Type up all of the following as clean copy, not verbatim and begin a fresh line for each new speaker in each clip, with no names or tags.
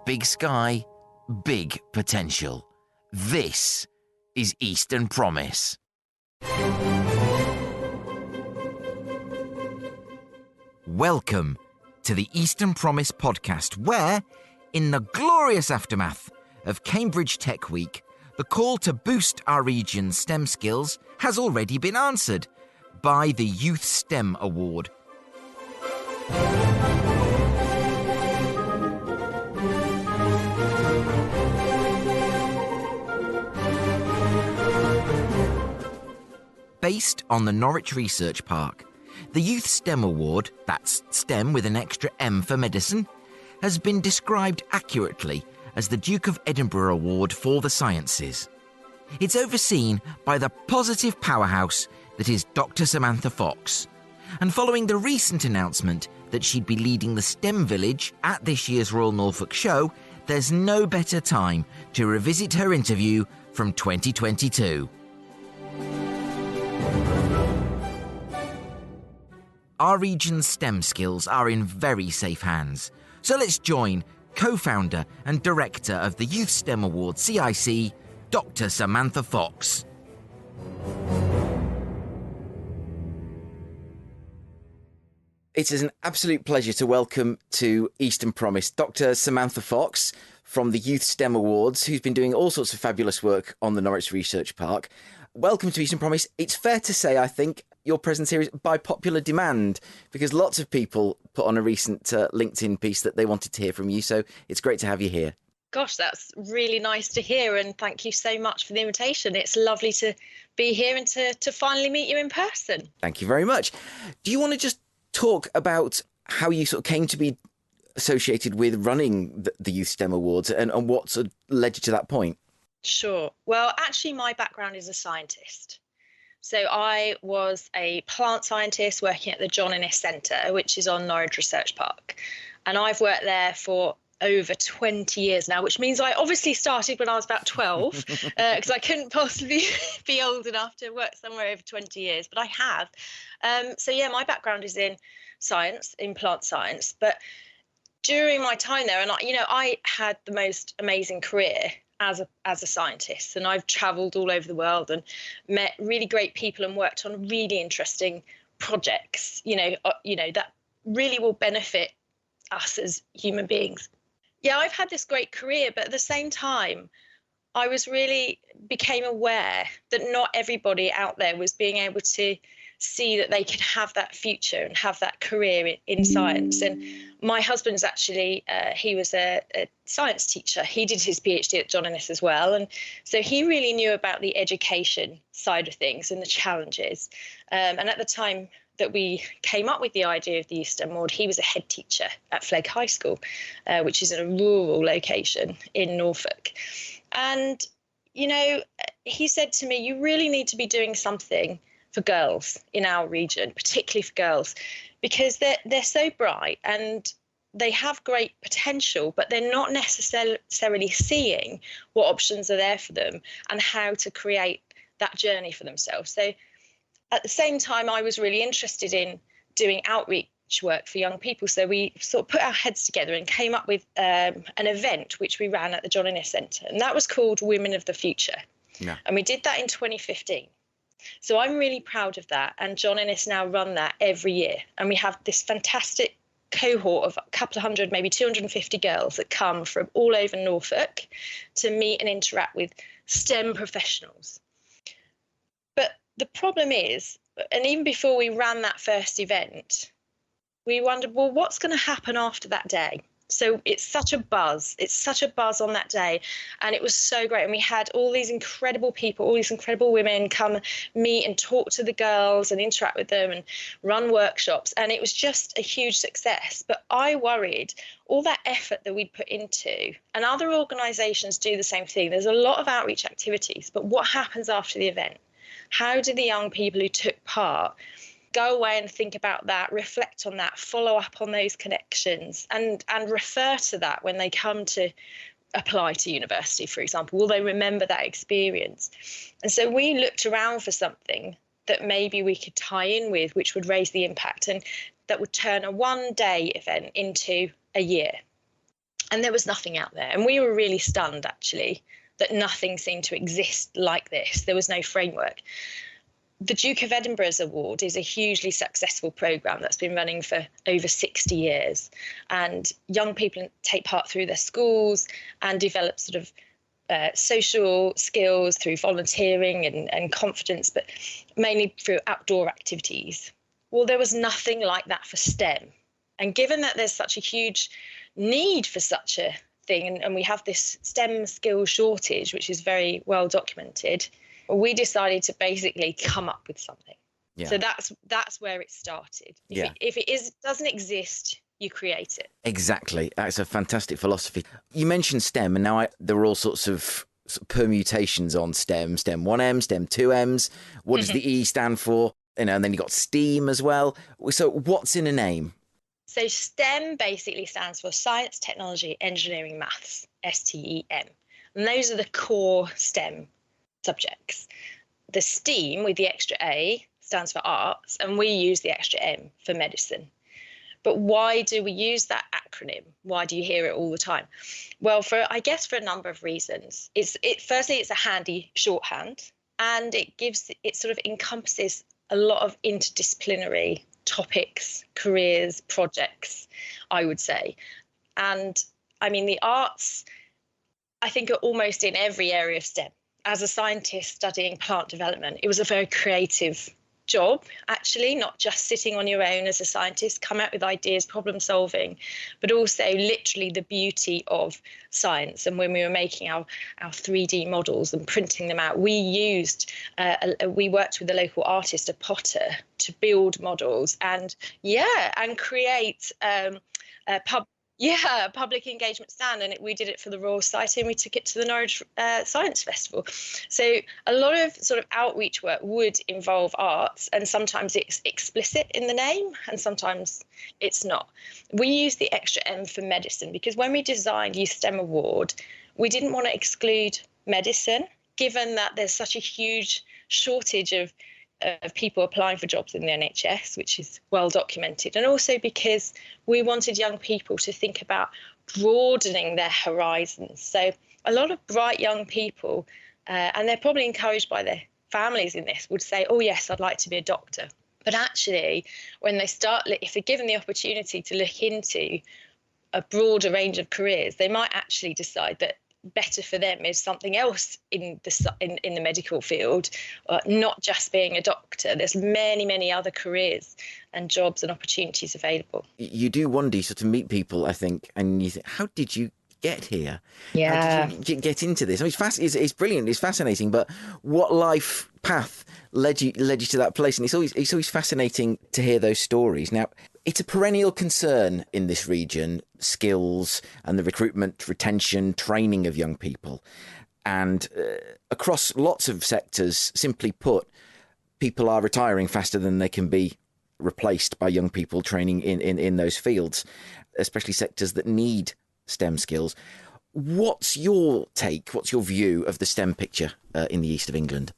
Big sky, big potential. This is Eastern Promise. Welcome to the Eastern Promise podcast, where, in the glorious aftermath of Cambridge Tech Week, the call to boost our region's STEM skills has already been answered by the Youth STEMM Award. Based on the Norwich Research Park, the Youth STEM Award, that's STEM with an extra M for medicine, has been described accurately as the Duke of Edinburgh Award for the Sciences. It's overseen by the positive powerhouse that is Dr Samantha Fox. And following the recent announcement that she'd be leading the STEM Village at this year's Royal Norfolk Show, there's no better time to revisit her interview from 2022. Our region's STEM skills are in very safe hands. So let's join co-founder and director of the Youth STEMM Award CIC, Dr Samantha Fox. It is an absolute pleasure to welcome to Eastern Promise Dr Samantha Fox from the Youth STEM Awards, who's been doing all sorts of fabulous work on the Norwich Research Park. Welcome to Eastern Promise. It's fair to say, I think, your presence here is by popular demand, because lots of people put on a recent LinkedIn piece that they wanted to hear from you. So it's great to have you here.
Gosh, that's really nice to hear. And thank you so much for the invitation. It's lovely to be here and to finally meet you in person.
Thank you very much. Do you want to just talk about how you sort of came to be associated with running the Youth STEM Awards and what sort of led you to that point?
Sure. Well, actually, my background is a scientist. So I was a plant scientist working at the John Innes Centre, which is on Norwich Research Park. And I've worked there for over 20 years now, which means I obviously started when I was about 12, because I couldn't possibly be old enough to work somewhere over 20 years, but I have. So yeah, my background is in science, in plant science. But during my time there, and I had the most amazing career as a scientist, and I've travelled all over the world and met really great people and worked on really interesting projects, that really will benefit us as human beings. Yeah, I've had this great career, but at the same time, I became aware that not everybody out there was being able to see that they could have that future and have that career in science. And my husband's actually, he was a science teacher. He did his PhD at John Innes as well. And so he really knew about the education side of things and the challenges. And at the time that we came up with the idea of the Youth STEM Award, he was a head teacher at Flegg High School, which is in a rural location in Norfolk. And, he said to me, you really need to be doing something for girls in our region, particularly for girls, because they're so bright and they have great potential, but they're not necessarily seeing what options are there for them and how to create that journey for themselves. So at the same time, I was really interested in doing outreach work for young people. So we sort of put our heads together and came up with an event which we ran at the John Innes Centre, and that was called Women of the Future. Yeah. And we did that in 2015. So I'm really proud of that. And John Innes now run that every year. And we have this fantastic cohort of a couple of hundred, maybe 250 girls that come from all over Norfolk to meet and interact with STEM professionals. But the problem is, and even before we ran that first event, we wondered, well, what's going to happen after that day? So it's such a buzz. It's such a buzz on that day. And it was so great. And we had all these incredible people, all these incredible women come meet and talk to the girls and interact with them and run workshops. And it was just a huge success. But I worried all that effort that we'd put into, and other organisations do the same thing. There's a lot of outreach activities. But what happens after the event? How do the young people who took part go away and think about that, reflect on that, follow up on those connections, and refer to that when they come to apply to university, for example? Will they remember that experience? And so we looked around for something that maybe we could tie in with, which would raise the impact and that would turn a one-day event into a year. And there was nothing out there. And we were really stunned, actually, that nothing seemed to exist like this. There was no framework. The Duke of Edinburgh's award is a hugely successful programme that's been running for over 60 years. And young people take part through their schools and develop sort of social skills through volunteering and confidence, but mainly through outdoor activities. Well, there was nothing like that for STEM. And given that there's such a huge need for such a thing, and we have this STEM skill shortage, which is very well documented, we decided to basically come up with something. Yeah. So that's where it started. If it doesn't exist, you create it.
Exactly. That's a fantastic philosophy. You mentioned STEM, and now there are all sorts of permutations on STEM. STEM 1M, STEM 2Ms. What does the E stand for? And then you've got STEAM as well. So what's in a name?
So STEM basically stands for Science, Technology, Engineering, Maths, STEM. And those are the core STEM subjects. The STEAM with the extra A stands for Arts, and we use the extra M for Medicine. But why do we use that acronym? Why do you hear it all the time? Well, for a number of reasons. Firstly, it's a handy shorthand, and it sort of encompasses a lot of interdisciplinary topics, careers, projects, I would say. And I mean, the arts, I think, are almost in every area of STEM. As a scientist studying plant development, it was a very creative job, actually, not just sitting on your own as a scientist, come out with ideas, problem solving, but also literally the beauty of science. And when we were making our 3D models and printing them out, we worked with a local artist, a potter, to build models and create public engagement stand, and we did it for the Royal Society, and we took it to the Norwich Science Festival. So a lot of sort of outreach work would involve arts, and sometimes it's explicit in the name and sometimes it's not. We use the extra M for Medicine because when we designed Youth STEM Award, we didn't want to exclude medicine, given that there's such a huge shortage of people applying for jobs in the NHS, which is well documented, and also because we wanted young people to think about broadening their horizons. So a lot of bright young people, and they're probably encouraged by their families in this, would say, oh yes, I'd like to be a doctor. But actually, when they start, if they're given the opportunity to look into a broader range of careers, they might actually decide that better for them is something else in the medical field, not just being a doctor. There's many other careers and jobs and opportunities available.
You do one day sort of meet people, I think, and you think, how did you get here?
Yeah.
How did you get into this? I mean, it's brilliant, it's fascinating, but what life path led you to that place? And it's always fascinating to hear those stories. Now, it's a perennial concern in this region, skills and the recruitment, retention, training of young people. And across lots of sectors, simply put, people are retiring faster than they can be replaced by young people training in those fields, especially sectors that need STEM skills. What's your take? What's your view of the STEM picture in the east of England?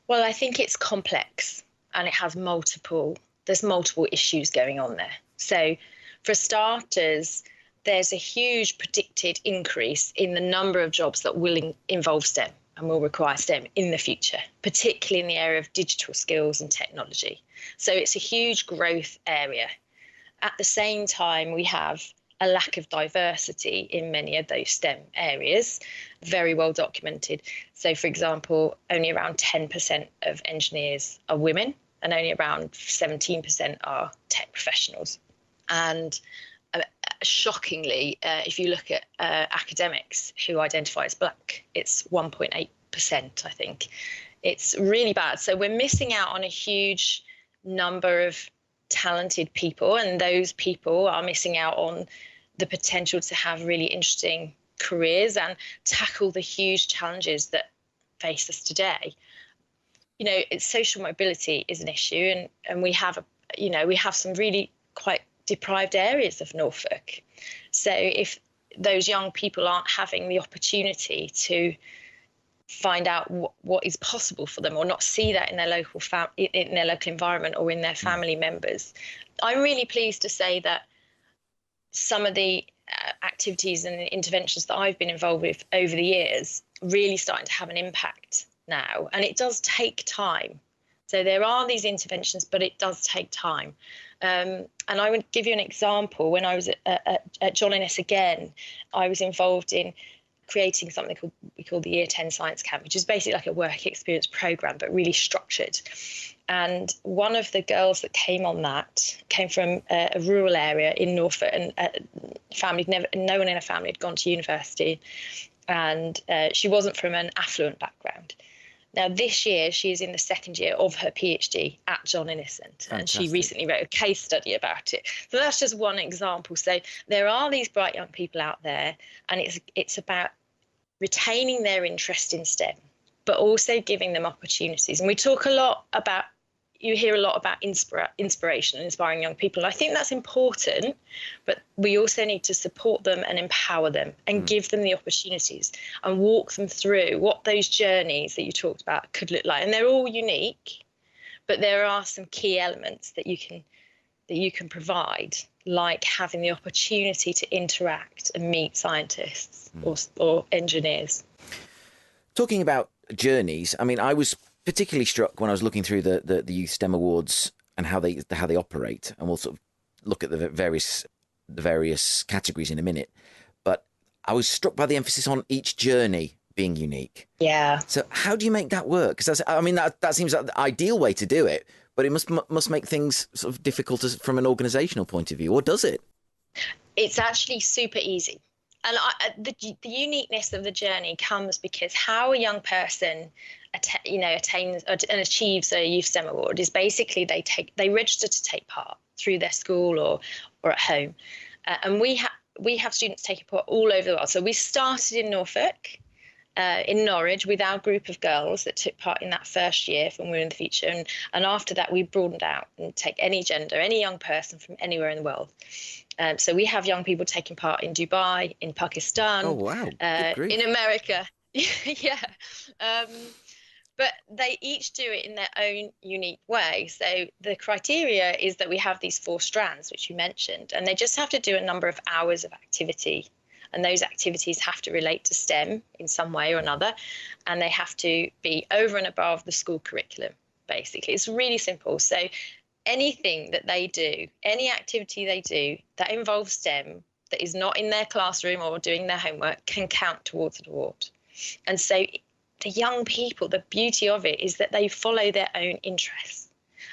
Well, I think it's complex and it has there's multiple issues going on there. So for starters, there's a huge predicted increase in the number of jobs that will involve STEM and will require STEM in the future, particularly in the area of digital skills and technology. So it's a huge growth area. At the same time, we have a lack of diversity in many of those STEM areas, very well documented. So, for example, only around 10% of engineers are women, and only around 17% are tech professionals. And shockingly, if you look at academics who identify as Black, it's 1.8%, I think. It's really bad. So we're missing out on a huge number of talented people, and those people are missing out on the potential to have really interesting careers and tackle the huge challenges that face us today. You know, social mobility is an issue, and we have some really quite deprived areas of Norfolk. So if those young people aren't having the opportunity to find out what is possible for them, or not see that in their local environment or in their family members, I'm really pleased to say that some of the activities and interventions that I've been involved with over the years really starting to have an impact now. And it does take time. So there are these interventions, but it does take time. And I would give you an example. When I was at John Innes again, I was involved in creating something we call the Year 10 Science Camp, which is basically like a work experience program, but really structured. And one of the girls that came on that came from a rural area in Norfolk, and no one in her family had gone to university, and she wasn't from an affluent background. Now, this year, she is in the second year of her PhD at John Innes Centre, and she recently wrote a case study about it. So that's just one example. So there are these bright young people out there, and it's about retaining their interest in STEM, but also giving them opportunities. And we talk a lot about, you hear a lot about inspiration and inspiring young people. And I think that's important, but we also need to support them and empower them and give them the opportunities and walk them through what those journeys that you talked about could look like. And they're all unique, but there are some key elements that you can provide, like having the opportunity to interact and meet scientists or engineers.
Talking about journeys, I mean, I was particularly struck when I was looking through the Youth STEM Awards and how they operate, and we'll sort of look at the various categories in a minute. But I was struck by the emphasis on each journey being unique.
Yeah.
So how do you make that work? Because that seems like the ideal way to do it, but it must make things sort of difficult from an organisational point of view, or does it?
It's actually super easy. And the uniqueness of the journey comes because how a young person attains and achieves a Youth STEM Award is basically they register to take part through their school or at home. And we have students taking part all over the world. So we started in Norfolk, in Norwich, with our group of girls that took part in that first year from Women in the Future. And after that, we broadened out and take any gender, any young person from anywhere in the world. So we have young people taking part in Dubai, in Pakistan,
oh, wow.
In America. Yeah. But they each do it in their own unique way. So the criteria is that we have these 4 strands, which you mentioned, and they just have to do a number of hours of activity. And those activities have to relate to STEM in some way or another. And they have to be over and above the school curriculum, basically. It's really simple. So anything that they do, any activity they do that involves STEM that is not in their classroom or doing their homework can count towards an award. And so the young people, the beauty of it is that they follow their own interests.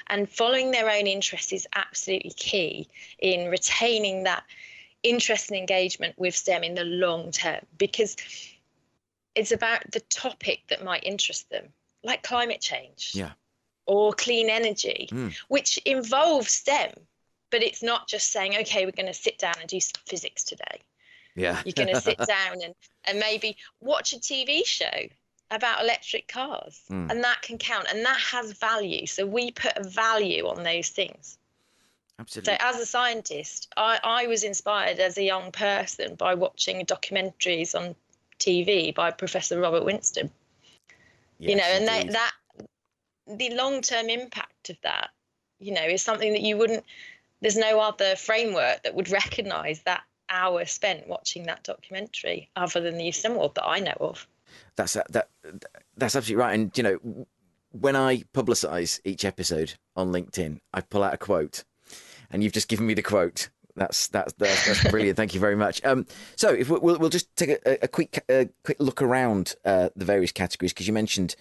And following their own interests is absolutely key in retaining that interest and engagement with STEM in the long term, because it's about the topic that might interest them, like climate change or clean energy, which involves STEM. But it's not just saying, OK, we're going to sit down and do some physics today.
Yeah,
you're going to sit down and maybe watch a TV show about electric cars, and that can count, and that has value. So we put a value on those things.
Absolutely.
So as a scientist, I was inspired as a young person by watching documentaries on TV by Professor Robert Winston.
Yes,
and that the long-term impact of that, is something that you wouldn't. There's no other framework that would recognise that hour spent watching that documentary other than the Youth STEM Award that I know of.
That's absolutely right. And when I publicise each episode on LinkedIn, I pull out a quote. And you've just given me the quote. That's brilliant. Thank you very much. So if we'll just take a quick look around the various categories, because you mentioned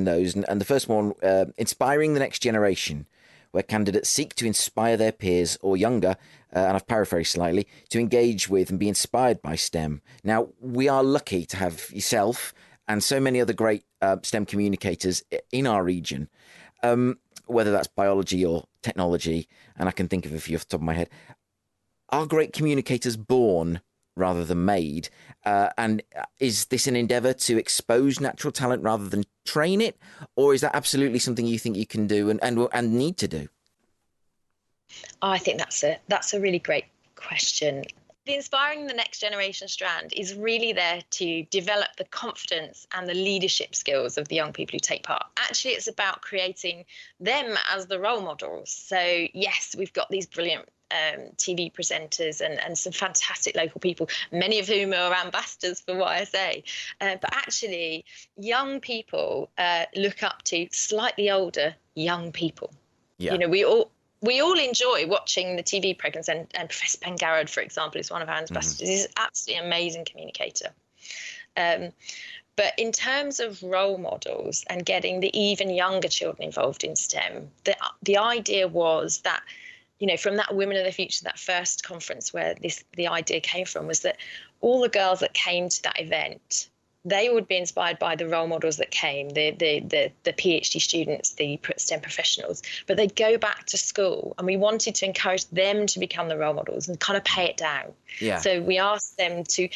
those, and the first one, inspiring the next generation, where candidates seek to inspire their peers or younger, and I've paraphrased slightly, to engage with and be inspired by STEM. Now, we are lucky to have yourself and so many other great STEM communicators in our region, whether that's biology or technology, and I can think of a few off the top of my head. Are great communicators born rather than made? And is this an endeavour to expose natural talent rather than train it? Or is that absolutely something you think you can do and need to do?
I think that's a really great question. the Inspiring the Next Generation strand is really there to develop the confidence and the leadership skills of the young people who take part. Actually, it's about creating them as the role models. So yes, we've got these brilliant TV presenters and some fantastic local people, many of whom are ambassadors for YSA. But actually, young people look up to slightly older young people.
Yeah.
You know, we all enjoy watching the TV programs, and Professor Pengarrod, for example, is one of our ambassadors. He's an absolutely amazing communicator. But in terms of role models and getting the even younger children involved in STEM, the idea was that, you know, from that Women of the Future, that first conference where the idea came from, was that all the girls that came to that event, they would be inspired by the role models that came, the PhD students, the STEM professionals, but they'd go back to school, and we wanted to encourage them to become the role models and kind of pay it down.
Yeah.
So we asked them to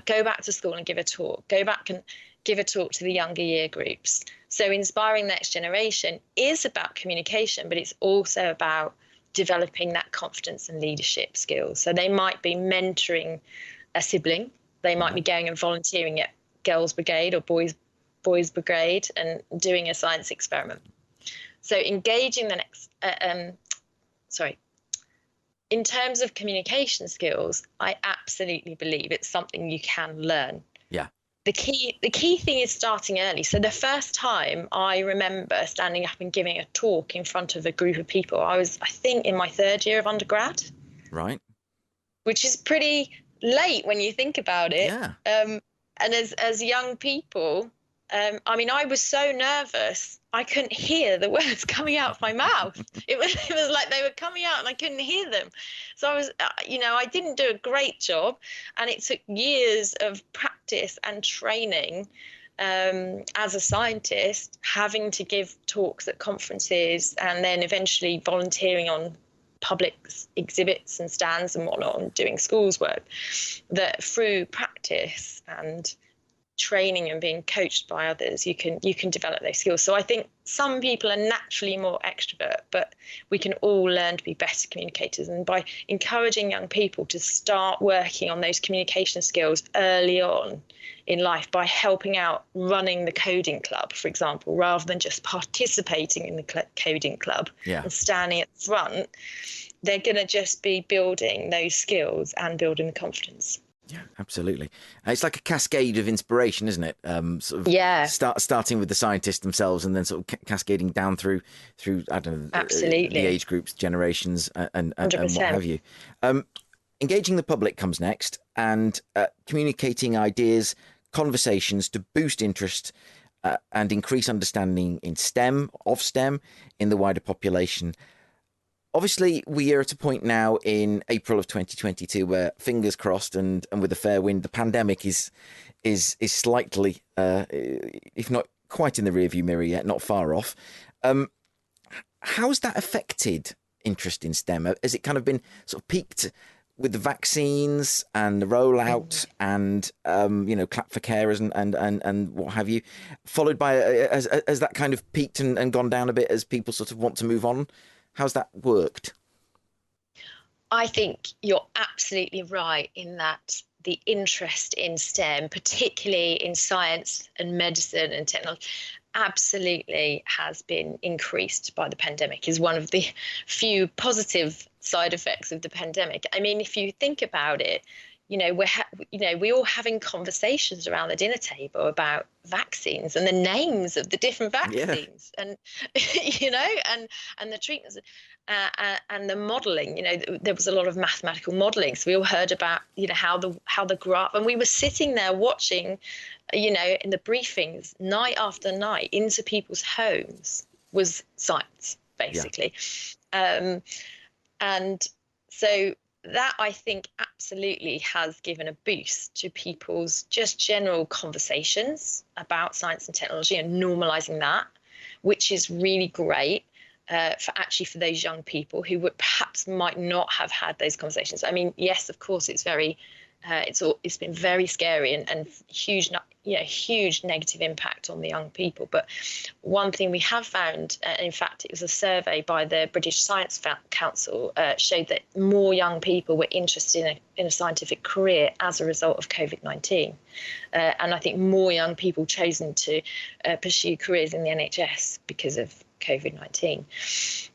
go back to school and give a talk, go back and give a talk to the younger year groups. So Inspiring the Next Generation is about communication, but it's also about developing that confidence and leadership skills. So they might be mentoring a sibling, they might be going and volunteering at Girls Brigade or Boys Brigade and doing a science experiment. So engaging the next, in terms of communication skills, I absolutely believe it's something you can learn.
Yeah.
The key thing is starting early. So the first time I remember standing up and giving a talk in front of a group of people, I was, I think, in my third year of undergrad.
Right.
Which is pretty late when you think about it.
Yeah.
And as young people, I mean, I was so nervous, I couldn't hear the words coming out of my mouth. It was like they were coming out and I couldn't hear them. So I was, I didn't do a great job. And it took years of practice and training as a scientist, having to give talks at conferences and then eventually volunteering on public exhibits and stands and whatnot, and doing schools work, that through practice and training and being coached by others, you can develop those skills. So I think some people are naturally more extrovert, but we can all learn to be better communicators. And by encouraging young people to start working on those communication skills early on in life, by helping out running the coding club, for example, rather than just participating in the coding club and standing at the front, they're going to just be building those skills and building the confidence.
Yeah, absolutely. It's like a cascade of inspiration, isn't it? Starting with the scientists themselves and then sort of cascading down through I don't know,
absolutely,
the age groups, generations, and what have you. Engaging the public comes next, and communicating ideas, conversations to boost interest and increase understanding in STEM, in the wider population. Obviously, we are at a point now in April of 2022 where, fingers crossed, and with a fair wind, the pandemic is slightly, if not quite in the rearview mirror yet, not far off. How's that affected interest in STEM? Has it kind of been sort of peaked with the vaccines and the rollout and clap for carers and what have you, followed by as that kind of peaked and gone down a bit as people sort of want to move on? How's that worked?
I think you're absolutely right in that the interest in STEM, particularly in science and medicine and technology, absolutely has been increased by the pandemic, is one of the few positive side effects of the pandemic. I mean, if you think about it, we're all having conversations around the dinner table about vaccines and the names of the different vaccines, and and the treatments and the modelling. There was a lot of mathematical modelling, so we all heard about how the graph, and we were sitting there watching, in the briefings night after night into people's homes was science basically, and so. That, I think, absolutely has given a boost to people's just general conversations about science and technology and normalising that, which is really great for those young people who would perhaps might not have had those conversations. I mean, yes, of course, it's very It's been very scary and huge, huge negative impact on the young people. But one thing we have found, in fact, it was a survey by the British Science Council, showed that more young people were interested in a scientific career as a result of COVID-19. And I think more young people chosen to pursue careers in the NHS because of COVID-19.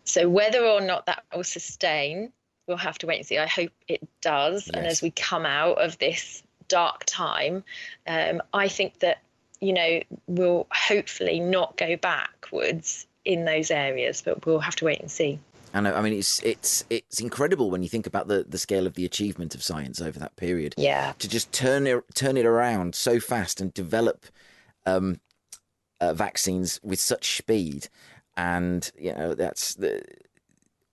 So whether or not that will sustain, we'll have to wait and see. I hope it does. Yes. And as we come out of this dark time, I think that, we'll hopefully not go backwards in those areas, but we'll have to wait and see.
I know. I mean, it's incredible when you think about the scale of the achievement of science over that period.
Yeah.
To just turn it around so fast and develop vaccines with such speed, and that's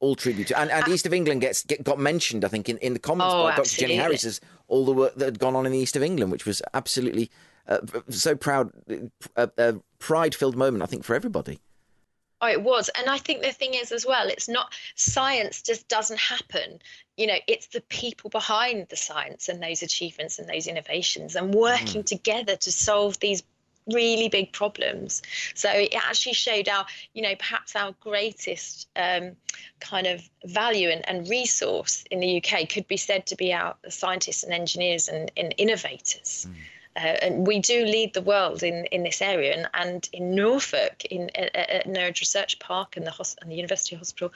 all tribute to. And the East of England got mentioned, I think, in the comments by Dr. Jenny Harris as all the work that had gone on in the East of England, which was absolutely so proud, pride-filled moment, I think, for everybody.
Oh, it was. And I think the thing is as well, it's not, science just doesn't happen. It's the people behind the science and those achievements and those innovations and working together to solve these really big problems. So it actually showed perhaps our greatest kind of value and resource in the UK could be said to be our scientists and engineers and innovators. And we do lead the world in this area. And in Norfolk, at Norwich Research Park and the University Hospital,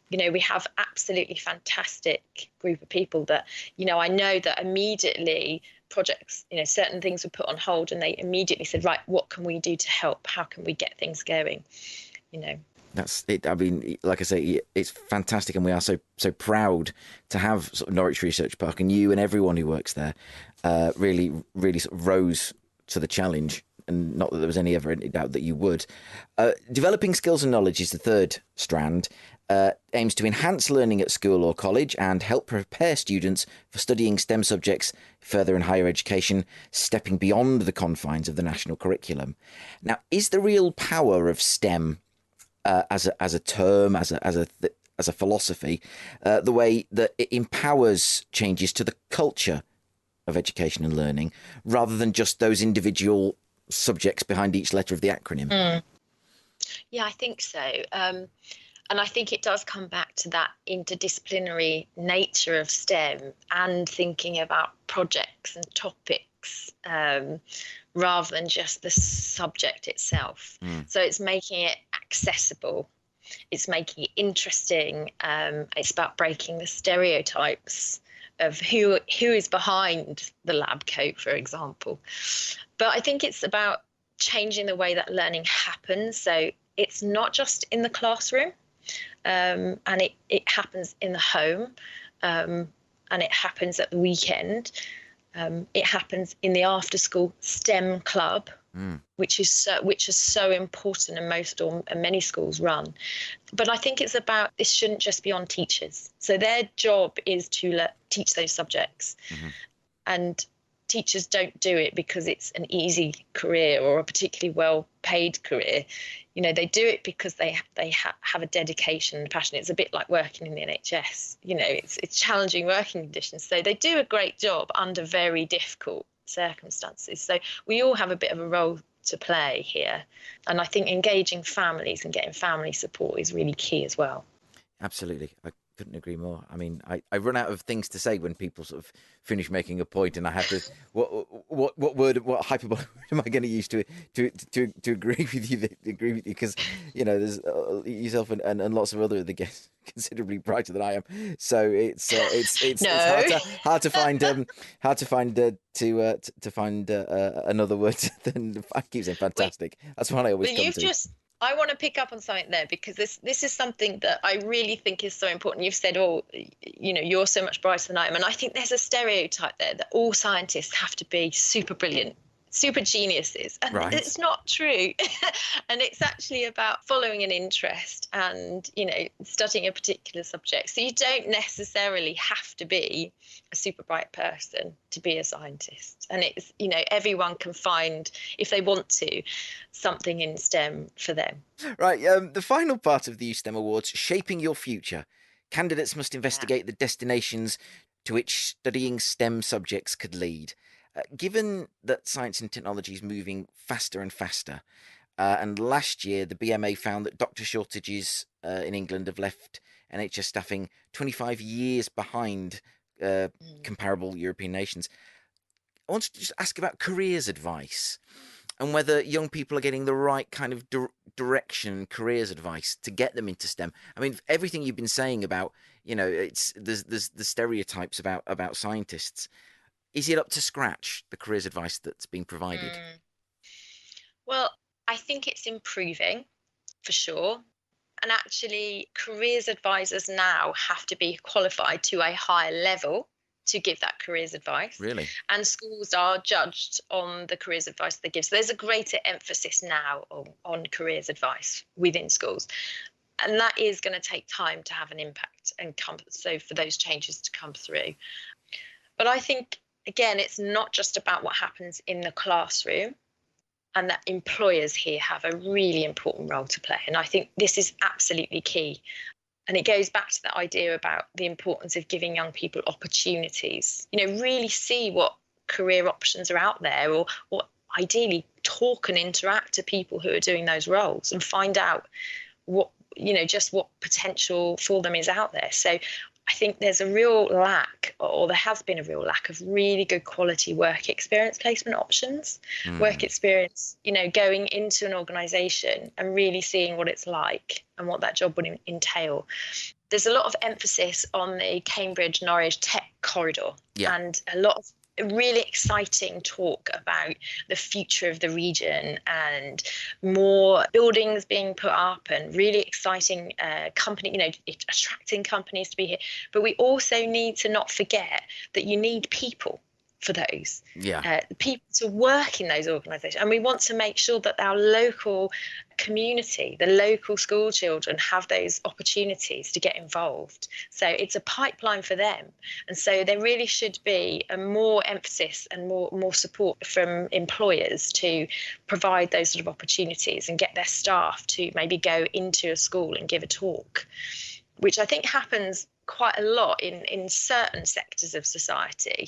we have absolutely fantastic group of people that, I know that immediately projects, certain things were put on hold and they immediately said, right, what can we do to help? How can we get things going?
That's it. I mean, like I say, it's fantastic, and we are so proud to have sort of Norwich Research Park, and you and everyone who works there really sort of rose to the challenge, and not that there was any doubt that you would. Developing skills and knowledge is the third strand. Aims to enhance learning at school or college and help prepare students for studying STEM subjects further in higher education, stepping beyond the confines of the national curriculum. Now, is the real power of STEM as a term, as a philosophy, the way that it empowers changes to the culture of education and learning, rather than just those individual subjects behind each letter of the acronym?
Yeah, I think so. And I think it does come back to that interdisciplinary nature of STEM and thinking about projects and topics rather than just the subject itself. So it's making it accessible. It's making it interesting. It's about breaking the stereotypes of who is behind the lab coat, for example. But I think it's about changing the way that learning happens. So it's not just in the classroom, and it happens in the home, and it happens at the weekend. It happens in the after-school STEM club, which is so important, and many schools run. But I think it's about, this shouldn't just be on teachers. So their job is to teach those subjects, and teachers don't do it because it's an easy career or a particularly well-paid career. They do it because they have a dedication and passion. It's a bit like working in the NHS. It's challenging working conditions. So they do a great job under very difficult circumstances. So we all have a bit of a role to play here. And I think engaging families and getting family support is really key as well.
Absolutely. I couldn't agree more. I mean, I run out of things to say when people sort of finish making a point, and I have to what hyperbole am I going to use to agree with you? Because there's yourself and lots of other of the guests considerably brighter than I am. So it's hard to find another word than, I keep saying fantastic. That's one I always come to.
I want to pick up on something there, because this is something that I really think is so important. You've said, you're so much brighter than I am. And I think there's a stereotype there that all scientists have to be super brilliant, super geniuses. And it's not true. And it's actually about following an interest and, studying a particular subject. So you don't necessarily have to be a super bright person to be a scientist. And it's, everyone can find, if they want to, something in STEM for them.
Right. The final part of the Youth STEM Awards, Shaping Your Future. Candidates must investigate the destinations to which studying STEM subjects could lead. Given that science and technology is moving faster and faster, and last year the BMA found that doctor shortages in England have left NHS staffing 25 years behind comparable European nations. I wanted to just ask about careers advice and whether young people are getting the right kind of direction, careers advice to get them into STEM. I mean, everything you've been saying about, there's the stereotypes about scientists. Is it up to scratch, the careers advice that's being provided?
Well, I think it's improving for sure. And actually, careers advisors now have to be qualified to a higher level to give that careers advice.
Really?
And schools are judged on the careers advice they give. So there's a greater emphasis now on careers advice within schools. And that is going to take time to have an impact and so for those changes to come through. But I think, again, it's not just about what happens in the classroom, and that employers here have a really important role to play. And I think this is absolutely key. And it goes back to the idea about the importance of giving young people opportunities, really see what career options are out there, or ideally talk and interact to people who are doing those roles and find out what, just what potential for them is out there. So I think there's a real lack, or there has been a real lack of really good quality work experience placement options, work experience, going into an organisation and really seeing what it's like and what that job would entail. There's a lot of emphasis on the Cambridge-Norwich tech corridor, and a lot of really exciting talk about the future of the region and more buildings being put up and really exciting company, attracting companies to be here. But we also need to not forget that you need people for those, people to work in those organisations. And we want to make sure that our local community, the local school children, have those opportunities to get involved. So it's a pipeline for them. And so there really should be a more emphasis and more support from employers to provide those sort of opportunities and get their staff to maybe go into a school and give a talk, which I think happens quite a lot in certain sectors of society,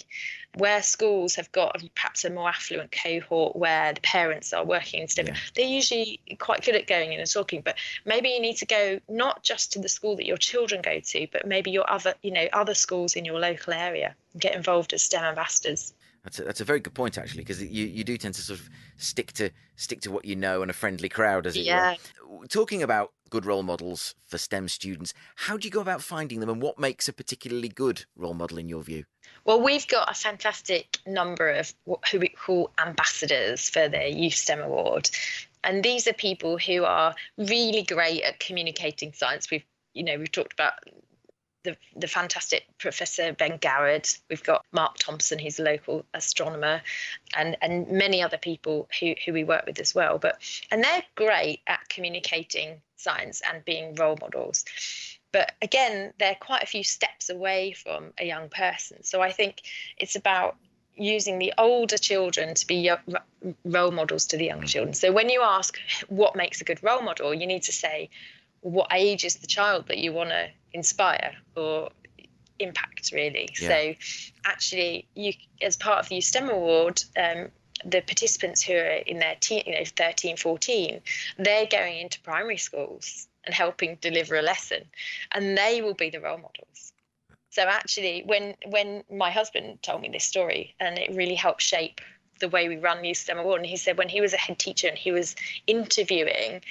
where schools have got perhaps a more affluent cohort where the parents are working in STEM. They're usually quite good at going in and talking, but maybe you need to go not just to the school that your children go to, but maybe your other schools in your local area and get involved as STEM ambassadors.
That's a very good point, actually, because you do tend to sort of stick to what you know and a friendly crowd, as it were. Talking about good role models for STEM students, how do you go about finding them, and what makes a particularly good role model in your view?
Well, we've got a fantastic number of who we call ambassadors for the Youth STEM Award, and these are people who are really great at communicating science. We've talked about the fantastic Professor Ben Garrett. We've got Mark Thompson, who's a local astronomer, and many other people who we work with as well. And they're great at communicating science and being role models. But again, they're quite a few steps away from a young person. So I think it's about using the older children to be role models to the younger children. So when you ask what makes a good role model, you need to say, what age is the child that you want to inspire or impact, really? So actually, you, as part of the Youth STEM Award, the participants who are in their 13, 14, they're going into primary schools and helping deliver a lesson, and they will be the role models. So actually, when my husband told me this story, and it really helped shape the way we run Youth STEM Award, and he said when he was a head teacher and he was interviewing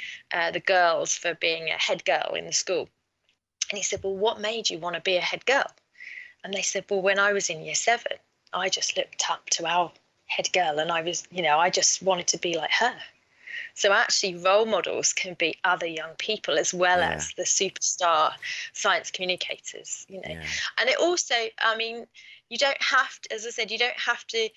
the girls for being a head girl in the school, and he said, well, what made you want to be a head girl? And they said, well, when I was in year 7, I just looked up to our head girl, and I was, I just wanted to be like her. So actually, role models can be other young people as well as the superstar science communicators, And it also, you don't have to, as I said, you don't have to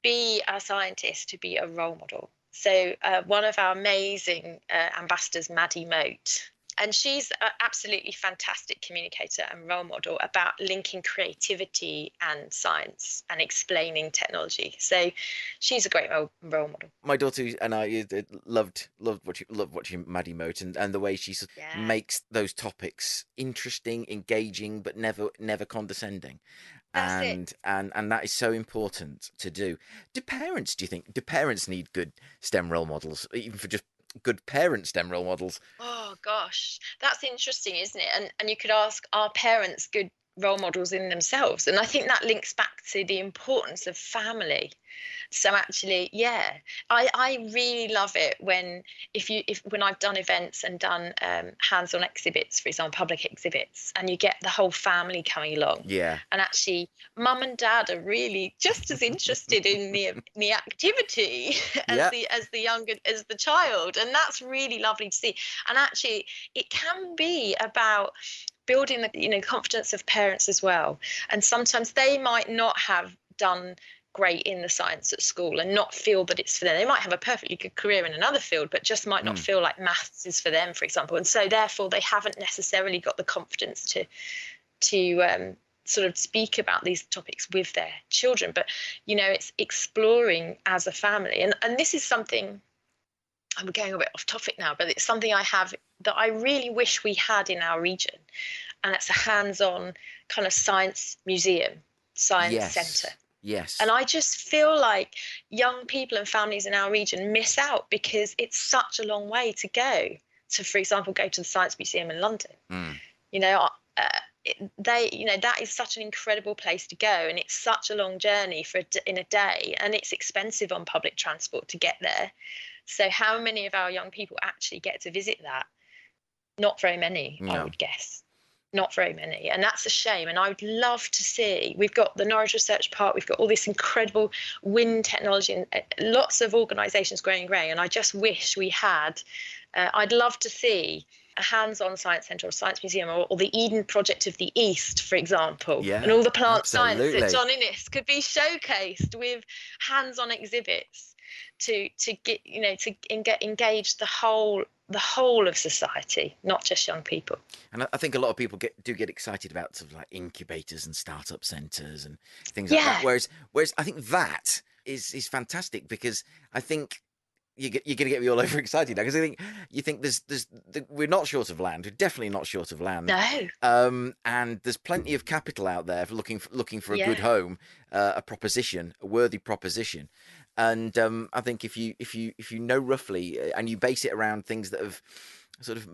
be a scientist to be a role model. So one of our amazing ambassadors, Maddie Moat, and she's an absolutely fantastic communicator and role model about linking creativity and science and explaining technology. So she's a great role model.
My daughter and I loved watching Maddie Moat and the way she makes those topics interesting, engaging, but never condescending.
That's it.
And that is so important to do. Do parents need good STEM role models, even for just good parent STEM role models?
Oh gosh, that's interesting, isn't it? And you could ask, are parents good role models in themselves? And I think that links back to the importance of family. So actually, yeah, I really love it when when I've done events and done hands-on exhibits, for example, public exhibits, and you get the whole family coming along.
Yeah.
And actually, mum and dad are really just as interested in the activity
Yeah.
as the child, and that's really lovely to see. And actually, it can be about building the confidence of parents as well. And sometimes they might not have done great in the science at school and not feel that it's for them. They might have a perfectly good career in another field, but just might not feel like maths is for them, for example. And so therefore they haven't necessarily got the confidence to sort of speak about these topics with their children. But, it's exploring as a family. And this is something, I'm going a bit off topic now, but it's something I have that I really wish we had in our region. And it's a hands-on kind of science museum, science centre.
Yes.
And I just feel like young people and families in our region miss out because it's such a long way to go to, for example, go to the Science Museum in London. That is such an incredible place to go, and it's such a long journey in a day, and it's expensive on public transport to get there. So how many of our young people actually get to visit that? Not very many, I would guess. Not very many, and that's a shame. And I would love to see, we've got the Norwich Research Park, we've got all this incredible wind technology and lots of organisations growing, and I just wish we had, I'd love to see a hands-on science centre or science museum or the Eden Project of the East, for example, and all the plant science at John Innes could be showcased with hands-on exhibits to get to engage the whole of society, not just young people.
And I think a lot of people do get excited about sort of like incubators and startup centres and things like that. Whereas I think that is fantastic, because I think you're going to get me all over excited now, because I think you think we're not short of land. We're definitely not short of land.
No.
And there's plenty of capital out there for looking for a good home, a worthy proposition. And I think if you know roughly, and you base it around things that have sort of,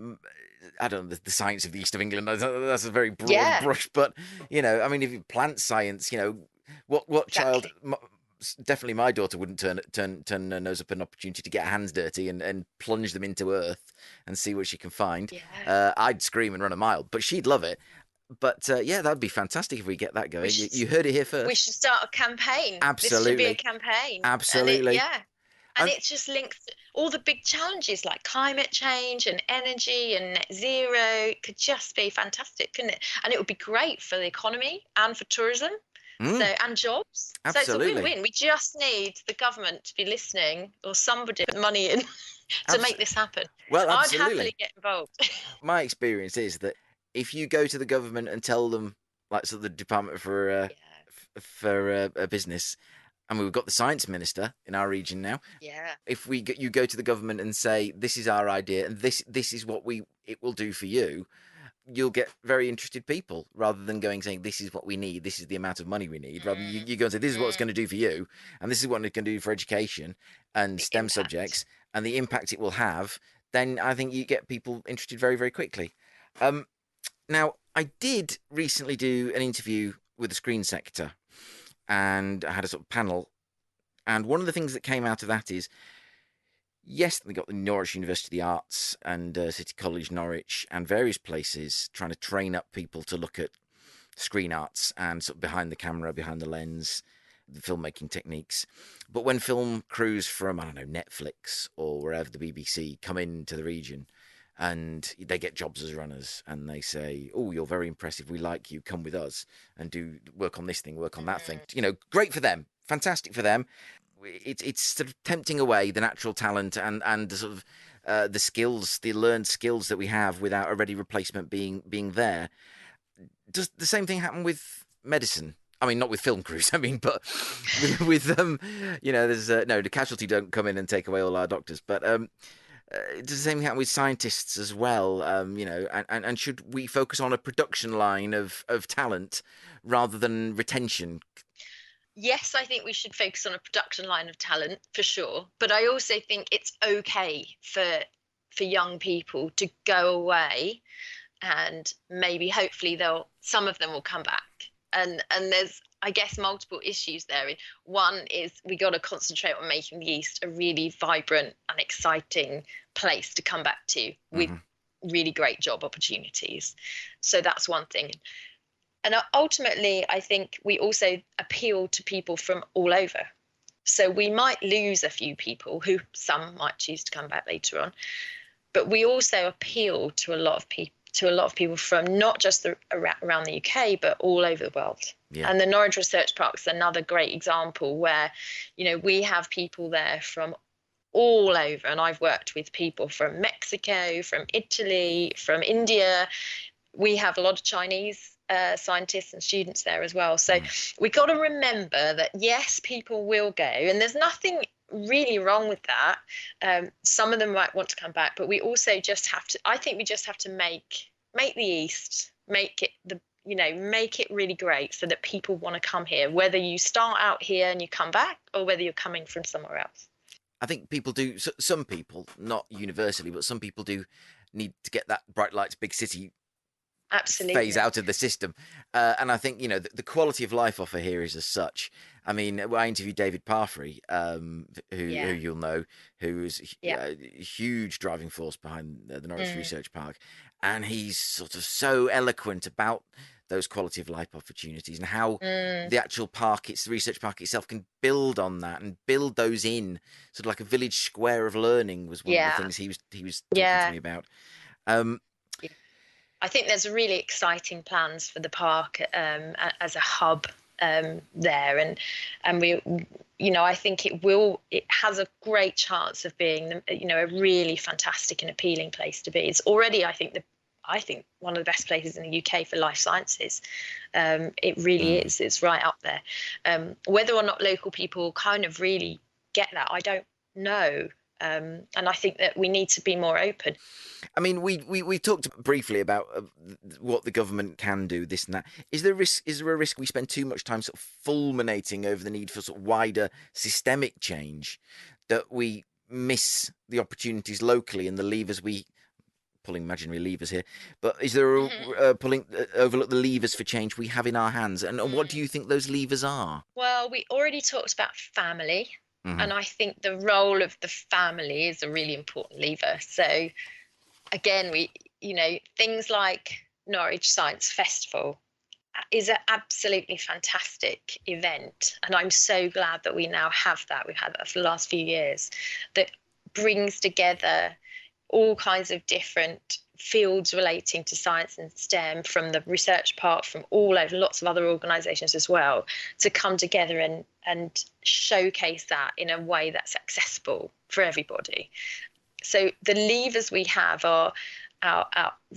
I don't know, the science of the East of England, that's a very broad brush, but I mean, if you plant science, what child, definitely my daughter wouldn't turn her nose up an opportunity to get her hands dirty and plunge them into earth and see what she can find. I'd scream and run a mile, but she'd love it. But that'd be fantastic if we get that going. You heard it here first.
We should start a campaign.
Absolutely.
This should be a campaign.
Absolutely.
And it just links all the big challenges like climate change and energy and net zero. It could just be fantastic, couldn't it? And it would be great for the economy and for tourism. And jobs.
Absolutely.
So it's a win-win. We just need the government to be listening, or somebody to put money in to make this happen.
Well, absolutely.
I'd happily get involved.
My experience is that if you go to the government and tell them, like sort of the Department for a business, and we've got the science minister in our region now. If you go to the government and say, this is our idea and this is what it will do for you, you'll get very interested people, rather than saying this is what we need, this is the amount of money we need. Rather, you go and say this is what it's going to do for you, and this is what it's going to do for education and STEM subjects and the impact it will have. Then I think you get people interested very, very quickly. Now, I did recently do an interview with the screen sector, and I had a sort of panel, and one of the things that came out of that is, yes, they got the Norwich University of the Arts and City College Norwich and various places trying to train up people to look at screen arts and sort of behind the camera, behind the lens, the filmmaking techniques. But when film crews from, I don't know, Netflix or wherever, the BBC, come into the region and they get jobs as runners and they say, oh, you're very impressive, we like you, come with us and do work on this thing, work on that thing. Great for them, fantastic for them. It's sort of tempting away the natural talent and the sort of the skills, the learned skills that we have without a ready replacement being there. Does the same thing happen with medicine? I mean, not with film crews. I mean, but with there's no, the casualty don't come in and take away all our doctors. But does the same thing happen with scientists as well? And should we focus on a production line of talent rather than retention?
Yes, I think we should focus on a production line of talent for sure. But I also think it's okay for young people to go away, and maybe hopefully some of them will come back. And there's, I guess, multiple issues there. One is we got to concentrate on making the East a really vibrant and exciting place to come back to with really great job opportunities. So that's one thing. And ultimately, I think we also appeal to people from all over. So we might lose a few people who some might choose to come back later on, but we also appeal to a lot of people from not just around the UK, but all over the world. Yeah. And the Norwich Research Park is another great example where, we have people there from all over. And I've worked with people from Mexico, from Italy, from India. We have a lot of Chinese scientists and students there as well. So we got to remember that, yes, people will go, and there's nothing really wrong with that. Some of them might want to come back, but we also just have to, I think we just have to make the East, make it really great so that people want to come here, whether you start out here and you come back or whether you're coming from somewhere else.
I think people do, some people, not universally, but some people do need to get that bright lights, big city phase out of the system. And I think, the quality of life offer here is as such. I mean, I interviewed David Parfrey, who you'll know, who is a huge driving force behind the Norwich Research Park. And he's sort of so eloquent about those quality of life opportunities and how the actual park, the research park itself, can build on that and build those in, sort of like a village square of learning was one of the things he was talking to me about.
I think there's really exciting plans for the park as a hub there, and we, I think it has a great chance of being, a really fantastic and appealing place to be. It's already, I think one of the best places in the UK for life sciences. It really is. It's right up there. Whether or not local people kind of really get that, I don't know. And I think that we need to be more open.
I mean, we talked briefly about what the government can do, this and that. Is there a risk we spend too much time sort of fulminating over the need for sort of wider systemic change, that we miss the opportunities locally and the levers pulling imaginary levers here, but is there overlook the levers for change we have in our hands? And what do you think those levers are?
Well, we already talked about family. And I think the role of the family is a really important lever. So again, things like Norwich Science Festival is an absolutely fantastic event. And I'm so glad that we now have that. We've had that for the last few years, that brings together all kinds of different fields relating to science and STEM from the research part, from all over, lots of other organisations as well, to come together and showcase that in a way that's accessible for everybody. So the levers we have are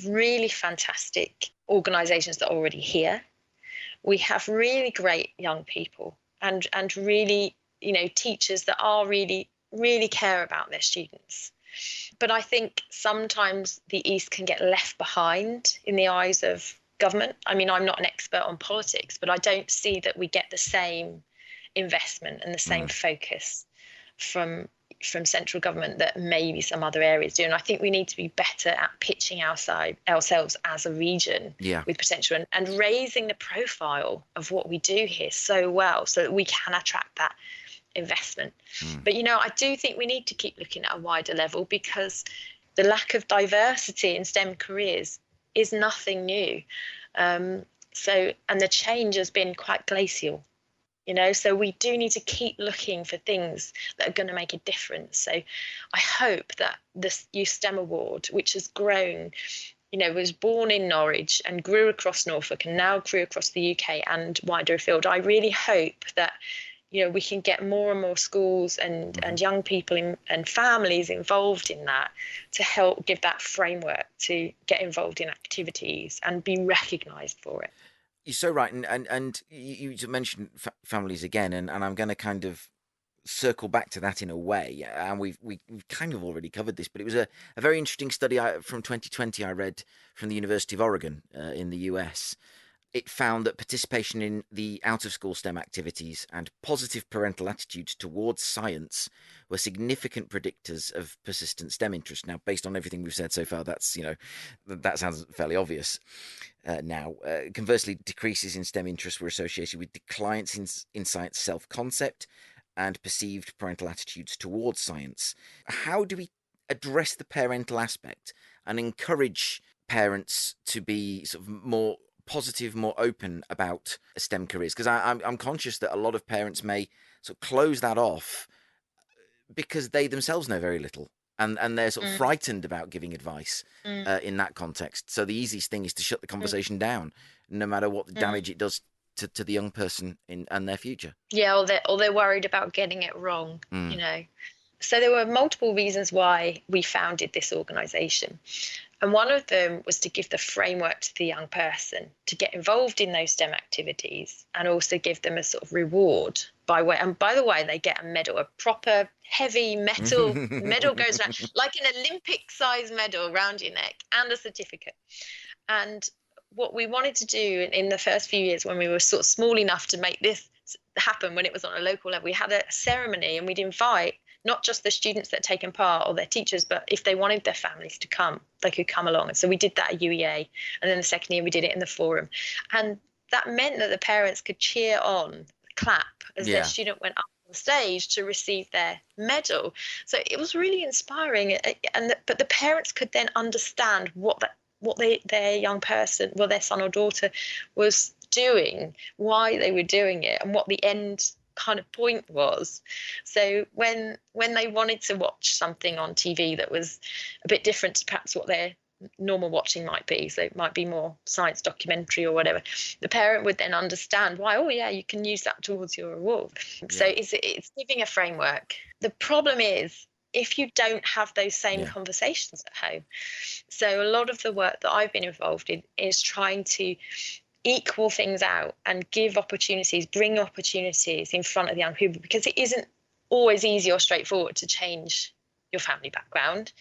really fantastic organisations that are already here. We have really great young people and really, teachers that are really, really care about their students. But I think sometimes the East can get left behind in the eyes of government. I mean, I'm not an expert on politics, but I don't see that we get the same investment and the same focus from central government that maybe some other areas do. And I think we need to be better at pitching ourselves as a region with potential and raising the profile of what we do here so well so that we can attract that investment. But I do think we need to keep looking at a wider level, because the lack of diversity in STEM careers is nothing new. And the change has been quite glacial, so we do need to keep looking for things that are going to make a difference. So I hope that this Youth STEM Award, which has grown, was born in Norwich and grew across Norfolk and now grew across the UK and wider afield, I really hope that we can get more and more schools and young people and families involved in that, to help give that framework to get involved in activities and be recognised for it.
You're so right. And you mentioned families again, and I'm going to kind of circle back to that in a way, and we've kind of already covered this, but it was a very interesting study from 2020 I read from the University of Oregon in the US. It found that participation in the out-of-school STEM activities and positive parental attitudes towards science were significant predictors of persistent STEM interest. Now, based on everything we've said so far, that's, that sounds fairly obvious now. Conversely, decreases in STEM interest were associated with declines in science self-concept and perceived parental attitudes towards science. How do we address the parental aspect and encourage parents to be sort of more positive, more open about STEM careers? Because I'm conscious that a lot of parents may sort of close that off because they themselves know very little, and they're sort of frightened about giving advice in that context. So the easiest thing is to shut the conversation down, no matter what the damage it does to the young person and their future.
Yeah, or they're worried about getting it wrong, So there were multiple reasons why we founded this organisation. And one of them was to give the framework to the young person to get involved in those STEM activities, and also give them a sort of reward by the way, they get a medal, a proper heavy metal medal goes around, like an Olympic size medal around your neck, and a certificate. And what we wanted to do in the first few years, when we were sort of small enough to make this happen, when it was on a local level, we had a ceremony, and we'd invite not just the students that had taken part or their teachers, but if they wanted their families to come, they could come along. And so we did that at UEA. And then the second year we did it in the forum. And that meant that the parents could cheer on, clap as their student went up on stage to receive their medal. So it was really inspiring. But the parents could then understand what their young person, their son or daughter was doing, why they were doing it, and what the end kind of point was. So when they wanted to watch something on TV that was a bit different to perhaps what their normal watching might be, so it might be more science documentary or whatever, the parent would then understand why, you can use that towards your reward. So it's giving a framework. The problem is, if you don't have those same conversations at home. So a lot of the work that I've been involved in is trying to equal things out and give opportunities, bring opportunities in front of the young people, because it isn't always easy or straightforward to change your family background.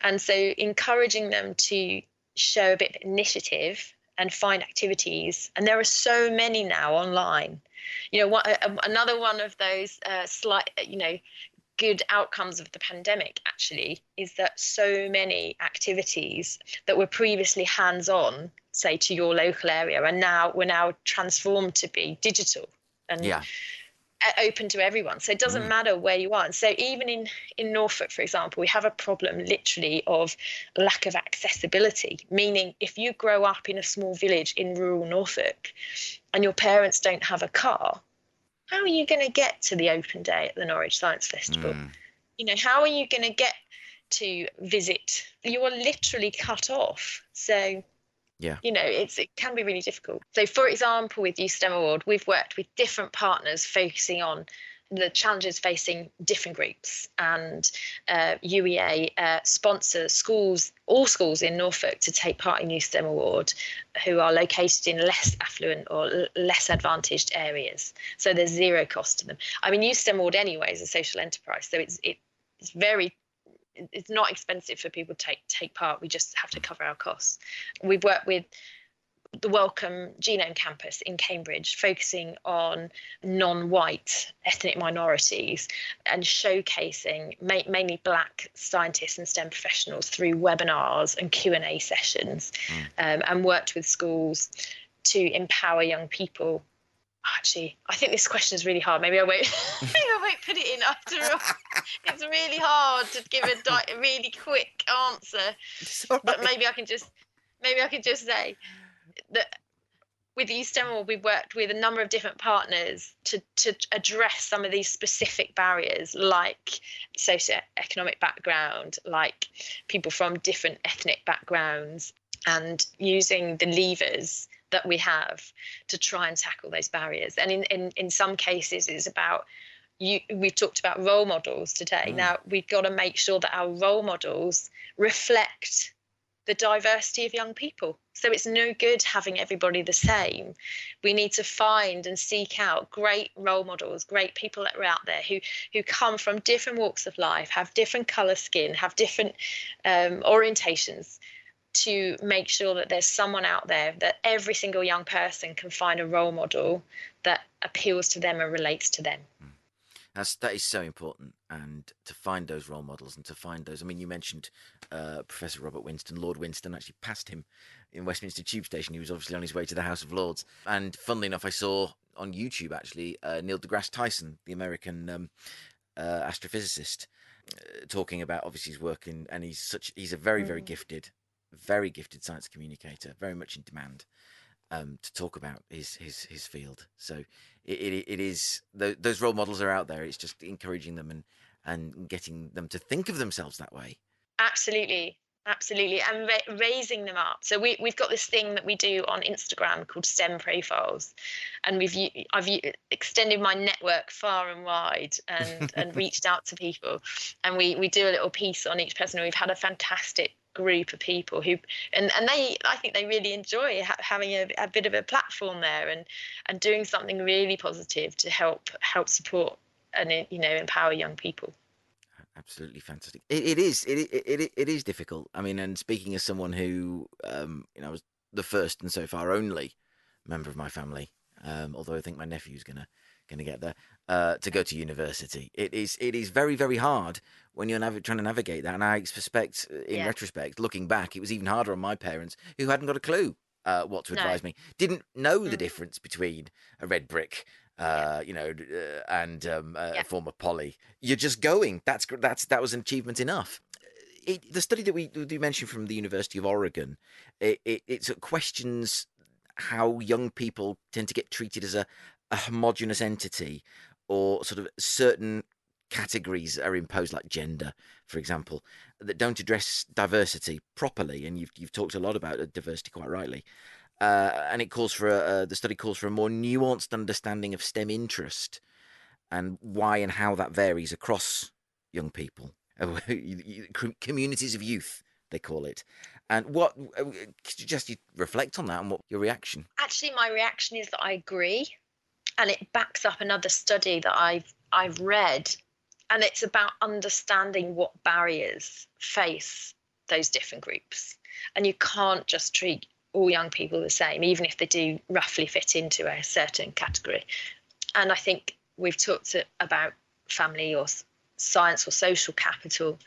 And so encouraging them to show a bit of initiative and find activities. And there are so many now online. Another one of those good outcomes of the pandemic actually is that so many activities that were previously hands-on, say to your local area, and we're now transformed to be digital and open to everyone. So it doesn't matter where you are. And so even in Norfolk, for example, we have a problem literally of lack of accessibility, meaning if you grow up in a small village in rural Norfolk and your parents don't have a car, how are you going to get to the open day at the Norwich Science Festival? How are you going to get to visit? You are literally cut off. So, it can be really difficult. So, for example, with Youth STEM Award, we've worked with different partners focusing on the challenges facing different groups, and UEA sponsors all schools in Norfolk to take part in Youth STEM Award who are located in less affluent or less advantaged areas. So there's zero cost to them. I mean, Youth STEM Award anyway is a social enterprise, so it's not expensive for people to take part. We just have to cover our costs. We've worked with the Wellcome Genome Campus in Cambridge, focusing on non-white ethnic minorities and showcasing mainly Black scientists and STEM professionals through webinars and Q&A sessions, and worked with schools to empower young people. Actually, I think this question is really hard. Maybe I won't put it in after all. It's really hard to give a really quick answer. Right. But maybe I can just say that with Youth STEM Award, we've worked with a number of different partners to address some of these specific barriers, like socioeconomic background, like people from different ethnic backgrounds, and using the levers that we have to try and tackle those barriers. And in some cases, it's about we've talked about role models today. Now, we've got to make sure that our role models reflect the diversity of young people. So it's no good having everybody the same. We need to find and seek out great role models, great people that are out there who come from different walks of life, have different colour skin, have different orientations, to make sure that there's someone out there that every single young person can find a role model that appeals to them and relates to them.
That is so important, and to find those role models and to find those. I mean, you mentioned Professor Robert Winston. Lord Winston actually passed him in Westminster Tube Station. He was obviously on his way to the House of Lords. And funnily enough, I saw on YouTube actually Neil deGrasse Tyson, the American astrophysicist, talking about obviously his work and he's a very, very gifted science communicator, very much in demand. To talk about his field. So it is those role models are out there. It's just encouraging them and getting them to think of themselves that way.
Absolutely, and raising them up. So we've got this thing that we do on Instagram called STEM profiles, and I've extended my network far and wide and reached out to people, and we do a little piece on each person. We've had a fantastic group of people who and I think they really enjoy having a bit of a platform there and doing something really positive to help support and empower young people.
Absolutely fantastic. It is difficult. I mean, and speaking as someone who was the first and so far only member of my family, although I think my nephew's gonna get there, to go to university. It is very, very hard when you're trying to navigate that. And I suspect, in retrospect, looking back, it was even harder on my parents, who hadn't got a clue what to advise me. Didn't know the difference between a red brick, and a form of poly. You're just going. That was an achievement enough. The study that we mentioned from the University of Oregon, it questions how young people tend to get treated as a homogenous entity, or sort of certain categories are imposed, like gender, for example, that don't address diversity properly. And you've talked a lot about diversity, quite rightly. And it calls for the study calls for a more nuanced understanding of STEM interest and why and how that varies across young people, communities of youth, they call it. And what could you just reflect on that and what your reaction?
Actually, my reaction is that I agree, and it backs up another study that I've read, and it's about understanding what barriers face those different groups. And you can't just treat all young people the same, even if they do roughly fit into a certain category. And I think we've talked about family or science or social capital,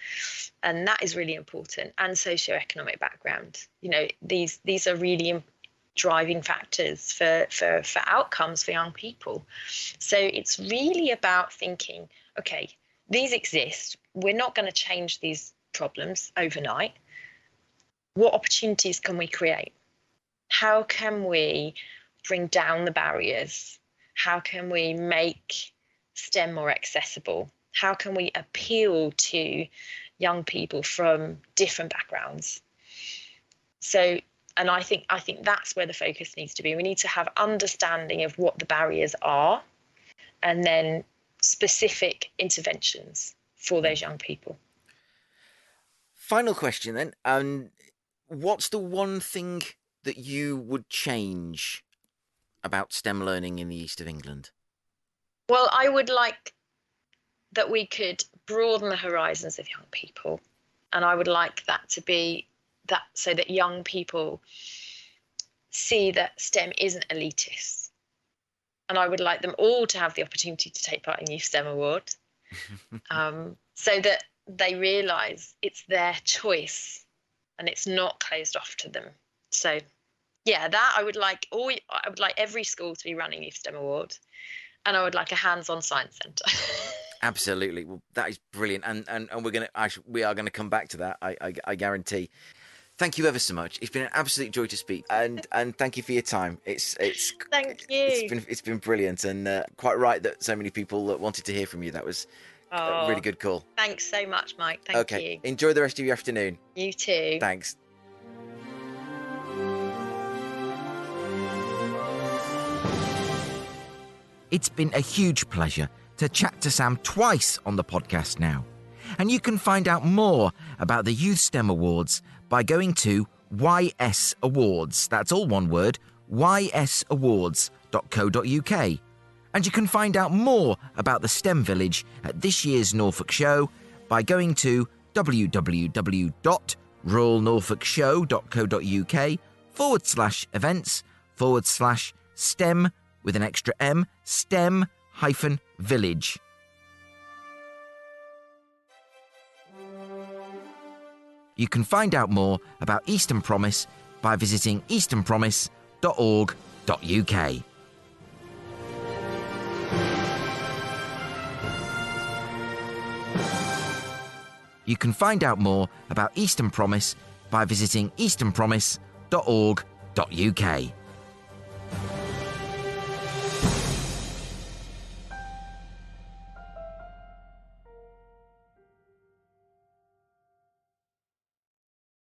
and that is really important, and socioeconomic background. These are really driving factors for outcomes for young people. So it's really about thinking, okay, these exist. We're not going to change these problems overnight. What opportunities can we create? How can we bring down the barriers? How can we make STEM more accessible? How can we appeal to young people from different backgrounds? So, and I think that's where the focus needs to be. We need to have understanding of what the barriers are, and then specific interventions for those young people.
Final question then. What's the one thing that you would change about STEM learning in the east of England?
Well, I would like that we could broaden the horizons of young people. And I would like that to be that, so that young people see that STEM isn't elitist. And I would like them all to have the opportunity to take part in Youth STEM Award, so that they realise it's their choice and it's not closed off to them. So, yeah, that I would like every school to be running Youth STEM Award, and I would like a hands-on science centre.
Absolutely. Well, that is brilliant, and we are gonna come back to that. I guarantee. Thank you ever so much. It's been an absolute joy to speak, and thank you for your time. It's
Thank you.
It's been brilliant, and quite right that so many people wanted to hear from you. That was a really good call.
Thanks so much, Mike. Thank you.
Enjoy the rest of your afternoon.
You too.
Thanks. It's been a huge pleasure to chat to Sam twice on the podcast now. And you can find out more about the Youth STEM Awards by going to YS Awards. That's all one word, ysawards.co.uk. And you can find out more about the STEM Village at this year's Norfolk Show by going to www.royalnorfolkshow.co.uk/events/STEM with an extra M, STEM-Village. You can find out more about Eastern Promise by visiting easternpromise.org.uk. You can find out more about Eastern Promise by visiting easternpromise.org.uk.